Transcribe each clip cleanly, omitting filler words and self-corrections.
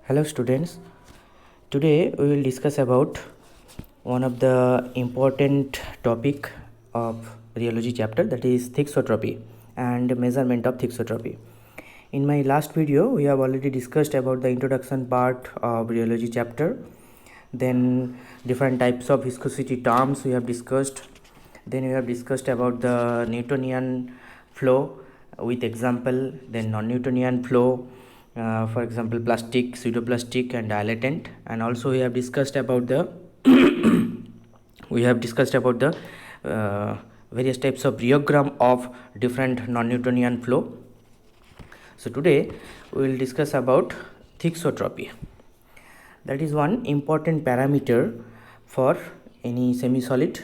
Hello students, today we will discuss about one of the important topic of rheology chapter, that is thixotropy and measurement of thixotropy. In my last video we have already discussed about the introduction part of rheology chapter, then different types of viscosity terms we have discussed, then we have discussed about the Newtonian flow with example, then non-Newtonian flow, for example plastic, pseudoplastic and dilatant, and also we have discussed about the various types of rheogram of different non-Newtonian flow. So today we will discuss about thixotropy. That is one important parameter for any semi-solid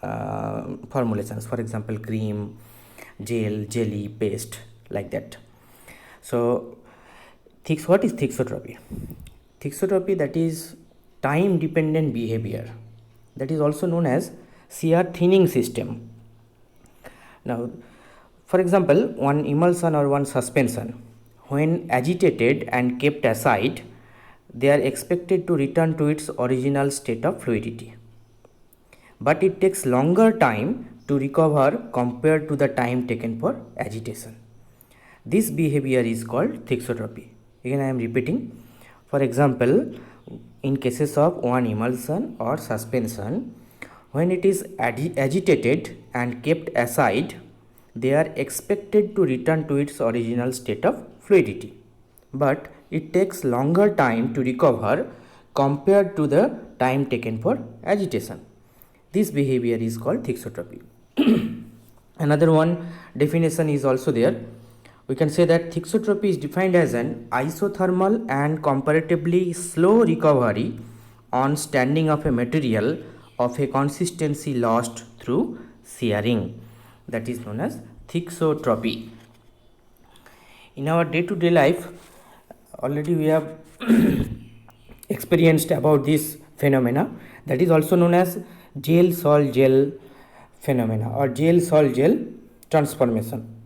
formulations, for example cream, gel, jelly, paste, like that. So what is thixotropy? Thixotropy, that is time dependent behavior, that is also known as shear thinning system. Now for example, one emulsion or one suspension, when agitated and kept aside, they are expected to return to its original state of fluidity, but it takes longer time to recover compared to the time taken for agitation. This behavior is called thixotropy. Again I am repeating. For example, in cases of one emulsion or suspension, when it is agitated and kept aside, they are expected to return to its original state of fluidity, but it takes longer time to recover compared to the time taken for agitation. This behavior is called thixotropy. Another one definition is also there. We can say that thixotropy is defined as an isothermal and comparatively slow recovery on standing of a material of a consistency lost through shearing. That is known as thixotropy. In our day-to-day life, already we have experienced about this phenomena, that is also known as gel sol gel phenomena or gel sol gel transformation.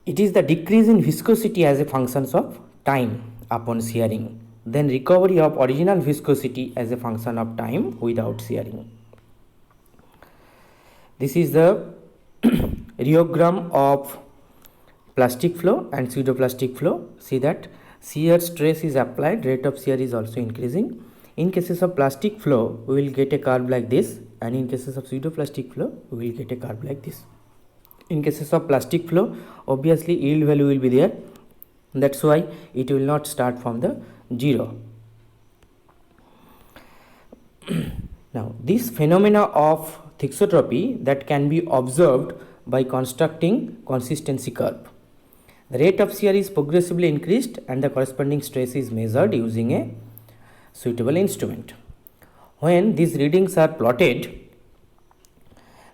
It is the decrease in viscosity as a function of time upon shearing, then recovery of original viscosity as a function of time without shearing. This is the rheogram of plastic flow and pseudoplastic flow. See that shear stress is applied, rate of shear is also increasing. In cases of plastic flow, we will get a curve like this, and in cases of pseudoplastic flow, we will get a curve like this. In cases of plastic flow, obviously yield value will be there, that's why it will not start from the 0. Now this phenomena of thixotropy that can be observed by constructing consistency curve. The rate of shear is progressively increased and the corresponding stress is measured using a suitable instrument. When these readings are plotted,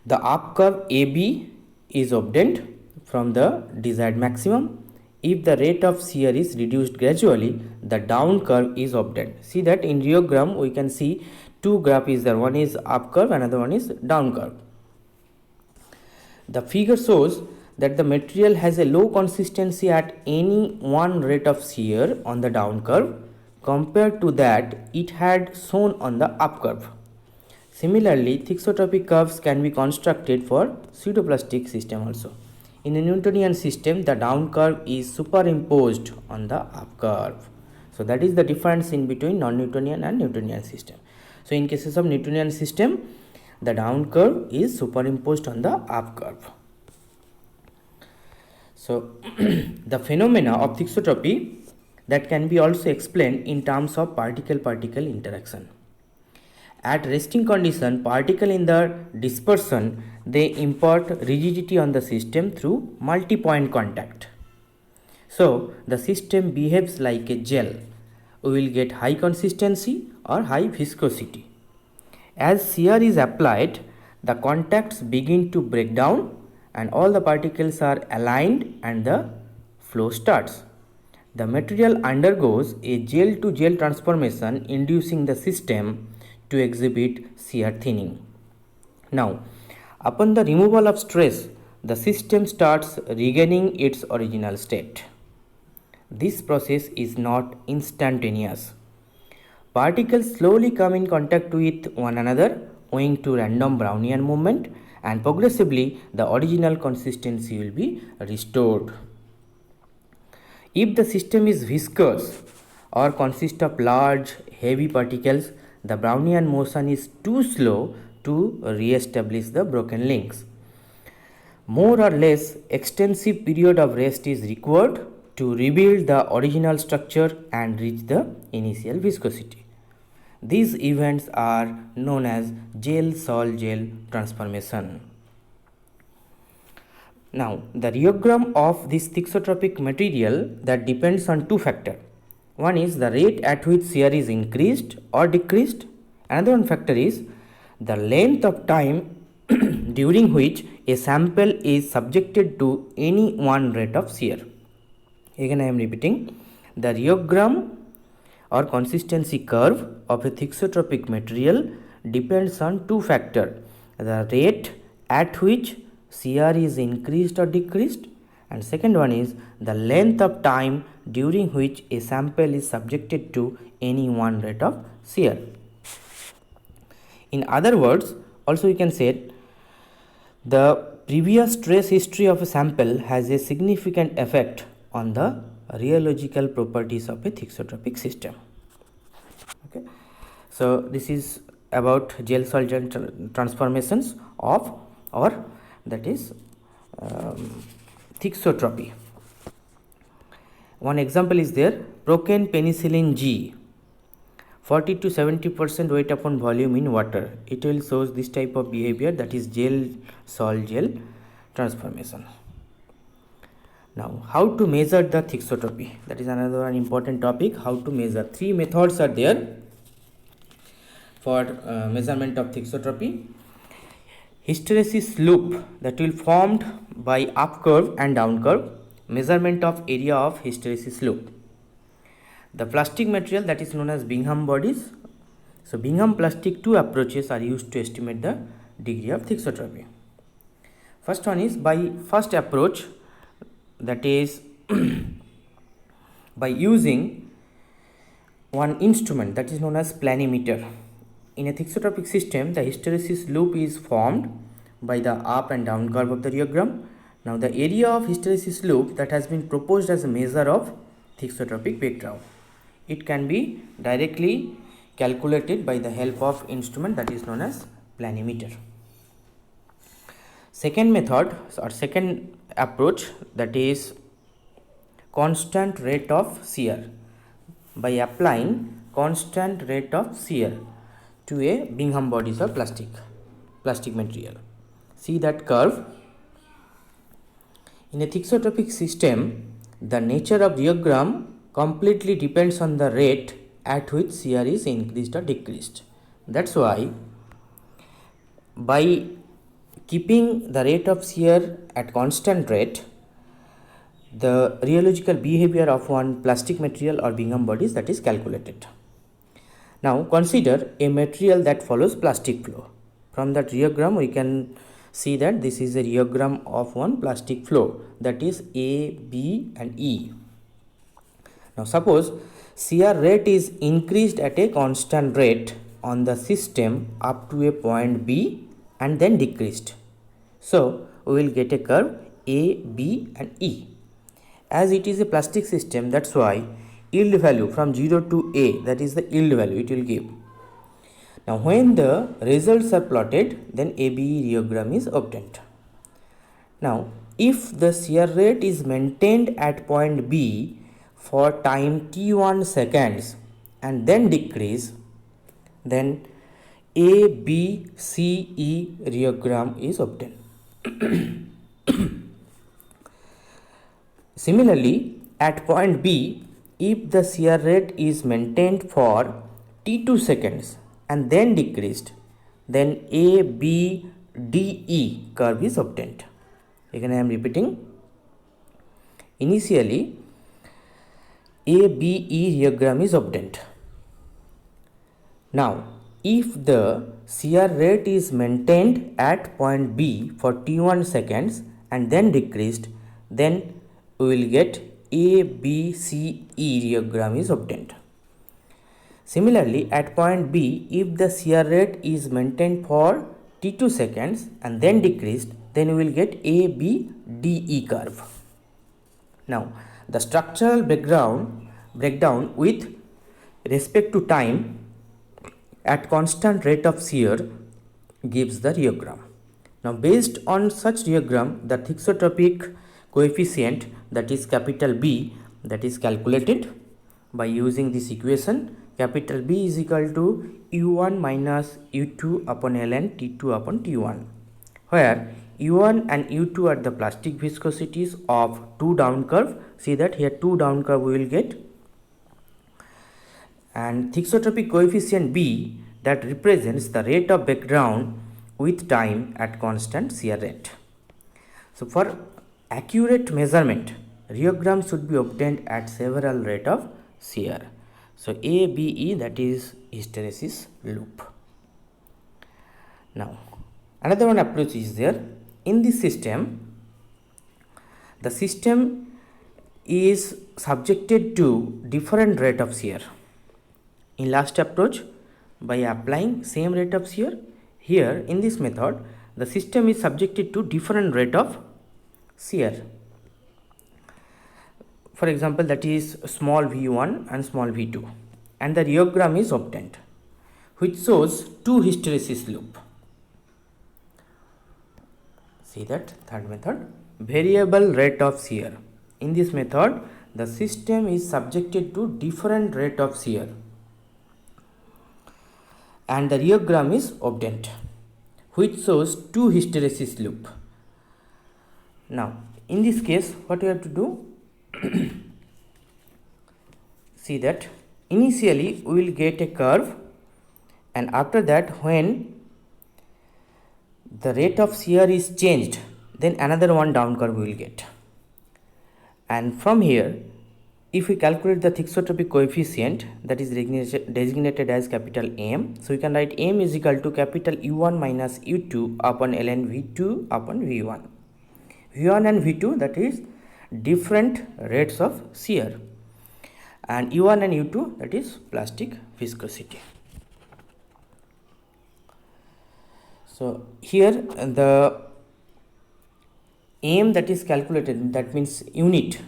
the up curve AB is obtained from the desired maximum. If the rate of shear is reduced gradually, the down curve is obtained. See that in rheogram we can see two graph is there, one is up curve, another one is down curve. The figure shows that the material has a low consistency at any one rate of shear on the down curve compared to that it had shown on the up curve. Similarly, thixotropy curves can be constructed for pseudoplastic system also. In a Newtonian system, the down curve is superimposed on the up curve. So that is the difference in between non-Newtonian and Newtonian system. So in cases of Newtonian system, the down curve is superimposed on the up curve. So the phenomena of thixotropy that can be also explained in terms of particle-particle interaction. At resting condition, particle in the dispersion, they impart rigidity on the system through multi-point contact. So the system behaves like a gel. We will get high consistency or high viscosity. As shear is applied, the contacts begin to break down and all the particles are aligned and the flow starts. The material undergoes a gel to gel transformation, inducing the system to exhibit shear thinning. Now, upon the removal of stress, the system starts regaining its original state. This process is not instantaneous. Particles slowly come in contact with one another owing to random Brownian movement, and progressively the original consistency will be restored. If the system is viscous or consists of large heavy particles, the Brownian motion is too slow to re-establish the broken links. More or less extensive period of rest is required to rebuild the original structure and reach the initial viscosity. These events are known as gel-sol-gel transformation. Now, the rheogram of this thixotropic material that depends on two factors. One is the rate at which shear is increased or decreased. Another one factor is the length of time during which a sample is subjected to any one rate of shear. Again I am repeating, the rheogram or consistency curve of a thixotropic material depends on two factors, the rate at which shear is increased or decreased, and second one is the length of time during which a sample is subjected to any one rate of shear. In other words, also you can say the previous stress history of a sample has a significant effect on the rheological properties of a thixotropic system. Okay. So this is about gel-sol-gel transformations of, or that is thixotropy. One example is there, Procaine penicillin G, 40 to 70% weight upon volume in water. It will shows this type of behavior, that is gel-sol-gel transformation. Now, how to measure the thixotropy? That is another important topic. How to measure? Three methods are there for measurement of thixotropy. Hysteresis loop that will formed by up curve and down curve. Measurement of area of hysteresis loop. The plastic material that is known as Bingham bodies. So Bingham plastic, two approaches are used to estimate the degree of thixotropy. First one is by first approach, that is by using one instrument that is known as planimeter. In a thixotropic system, the hysteresis loop is formed by the up and down curve of the rheogram. Now the area of hysteresis loop that has been proposed as a measure of thixotropic background. It can be directly calculated by the help of instrument that is known as planimeter. Second method or second approach, that is constant rate of shear, by applying constant rate of shear to a Bingham bodies of plastic material. See that curve. In a thixotropic system, the nature of rheogram completely depends on the rate at which shear is increased or decreased. That's why by keeping the rate of shear at constant rate, the rheological behavior of one plastic material or Bingham bodies that is calculated. Now consider a material that follows plastic flow. From that rheogram we can see that this is a rheogram of one plastic flow, that is A, B and E. Now suppose shear rate is increased at a constant rate on the system up to a point B and then decreased. So we will get a curve A, B and E. As it is a plastic system, that's why yield value from 0 to A, that is the yield value it will give. Now when the results are plotted, then ABE rheogram is obtained. Now if the shear rate is maintained at point B for time t1 seconds and then decrease, then ABCE rheogram is obtained. Similarly, at point B, if the shear rate is maintained for t2 seconds and then decreased, then ABDE curve is obtained. Again I am repeating. Initially, ABE rheogram is obtained. Now, if the shear rate is maintained at point B for t1 seconds and then decreased, then we will get ABCE reogram is obtained. Similarly, at point B, if the shear rate is maintained for T2 seconds and then decreased, then we will get ABDE curve. Now, the structural breakdown with respect to time at constant rate of shear gives the reogram. Now, based on such reogram, the thixotropic coefficient, that is capital B, that is calculated by using this equation. Capital B is equal to U1 minus U2 upon ln T2 upon T1, where U1 and U2 are the plastic viscosities of two down curve. See that here two down curve we will get, and thixotropic coefficient B, that represents the rate of breakdown with time at constant shear rate. So, for accurate measurement, reogram should be obtained at several rate of shear. So, ABE, that is hysteresis loop. Now, another one approach is there. In this system, the system is subjected to different rate of shear. In last approach, by applying same rate of shear, here in this method, the system is subjected to different rate of shear. For example, that is small v1 and small v2, and the reogram is obtained, which shows two hysteresis loop. See that third method, variable rate of shear. In this method, the system is subjected to different rate of shear, and the reogram is obtained, which shows two hysteresis loop. Now, in this case, what we have to do? See that initially we will get a curve, and after that, when the rate of shear is changed, then another one down curve we will get. And from here, if we calculate the thixotropic coefficient, that is designated as capital M, so we can write M is equal to capital U1 minus U2 upon ln V2 upon V1. V1 and V2, that is different rates of shear, and U1 and U2, that is plastic viscosity. So, here the M that is calculated, that means unit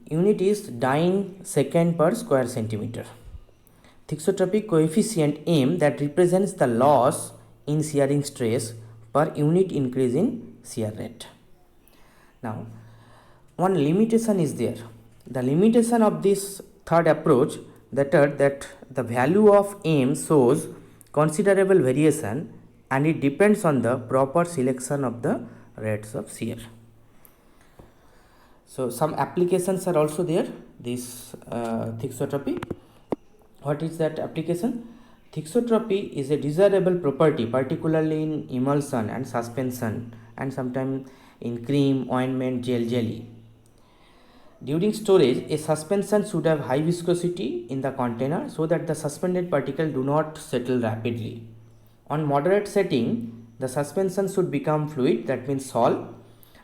is dyne second per square centimeter. Thixotropic coefficient M, that represents the loss in shearing stress per unit increase in shear rate. Now, one limitation is there. The limitation of this third approach, that the value of M shows considerable variation, and it depends on the proper selection of the rates of shear. So, some applications are also there, this thixotropy. What is that application? Thixotropy is a desirable property, particularly in emulsion and suspension, and sometimes in cream, ointment, gel, jelly. During storage, a suspension should have high viscosity in the container so that the suspended particles do not settle rapidly. On moderate setting, the suspension should become fluid, that means solid,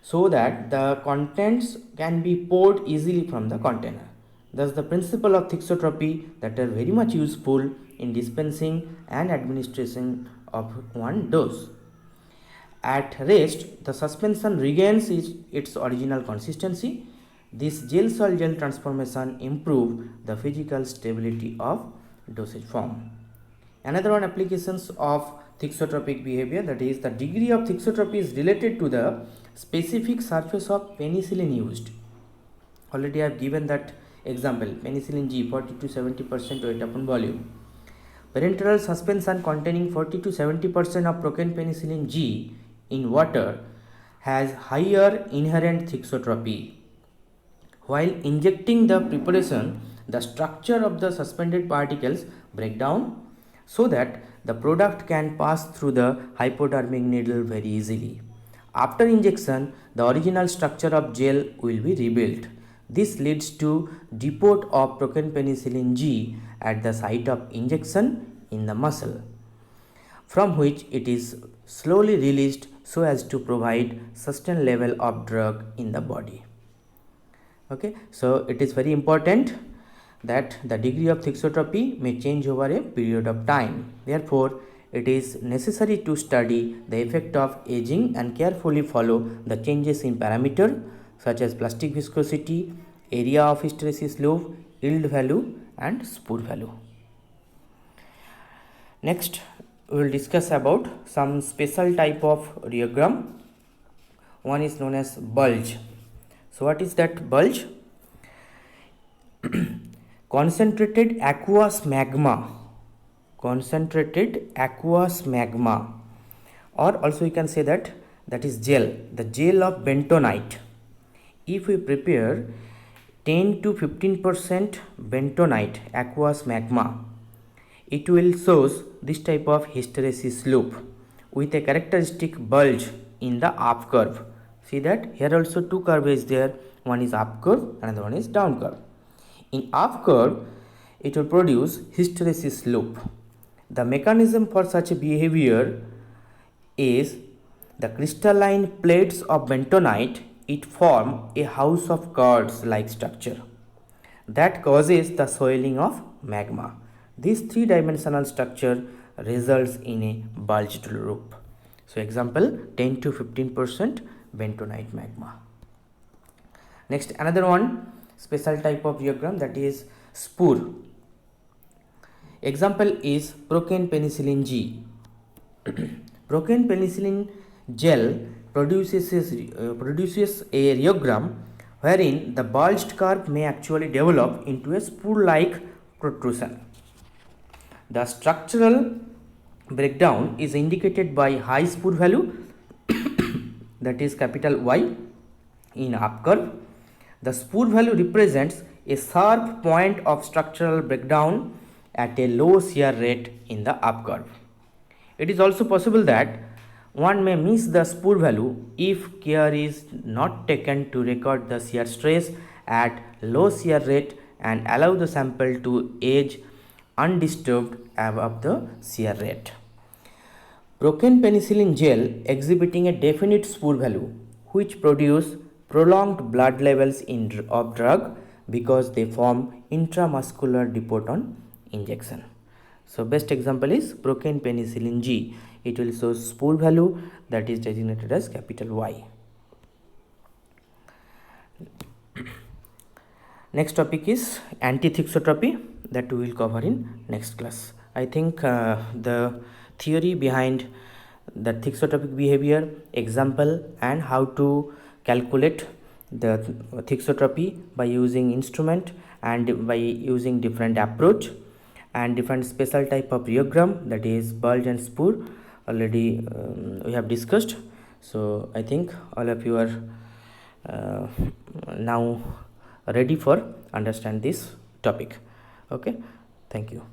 so that the contents can be poured easily from the container. Thus, the principle of thixotropy that are very much useful in dispensing and administration of one dose. At rest, the suspension regains its original consistency. This gel-sol-gel transformation improves the physical stability of dosage form. Another one applications of thixotropic behavior, that is the degree of thixotropy is related to the specific surface of penicillin used. Already I have given that example, penicillin G 40 to 70% weight upon volume. Parenteral suspension containing 40 to 70% of procaine penicillin G in water has higher inherent thixotropy. While injecting the preparation, the structure of the suspended particles break down so that the product can pass through the hypodermic needle very easily. After injection, the original structure of gel will be rebuilt. This leads to depot of procaine penicillin G at the site of injection in the muscle, from which it is slowly released so as to provide sustained level of drug in the body. Okay, so it is very important that the degree of thixotropy may change over a period of time. Therefore, it is necessary to study the effect of aging and carefully follow the changes in parameter such as plastic viscosity, area of hysteresis lobe, yield value and spore value. Next, we will discuss about some special type of rheogram. One is known as bulge. So what is that bulge? Concentrated aqueous magma, or also you can say that is gel, the gel of bentonite. If we prepare 10 to 15% bentonite aqueous magma, it will shows this type of hysteresis loop with a characteristic bulge in the up curve. See that here also two curve is there, one is up curve, another one is down curve. In up curve, it will produce hysteresis loop. The mechanism for such a behavior is the crystalline plates of bentonite, it form a house of cards like structure that causes the swelling of magma. This three-dimensional structure results in a bulged loop. So example, 10 to 15% bentonite magma. Next, another one special type of rheogram, that is spore. Example is procaine penicillin G. Procaine penicillin gel produces a rheogram wherein the bulged curve may actually develop into a spore-like protrusion. The structural breakdown is indicated by high spore value that is capital Y in up curve. The spore value represents a sharp point of structural breakdown at a low shear rate in the up curve. It is also possible that one may miss the spore value if care is not taken to record the shear stress at low shear rate and allow the sample to age undisturbed above the shear rate. Procaine penicillin gel exhibiting a definite spore value which produce prolonged blood levels of drug because they form intramuscular depot on injection. So best example is procaine penicillin G. It will show spore value that is designated as capital Y. Next topic is anti-thixotropy, that we will cover in next class. I think the theory behind the thixotropic behavior, example, and how to calculate the thixotropy by using instrument and by using different approach and different special type of rheogram, that is bulge and spore, already we have discussed. So I think all of you are now ready for understand this topic. Okay, thank you.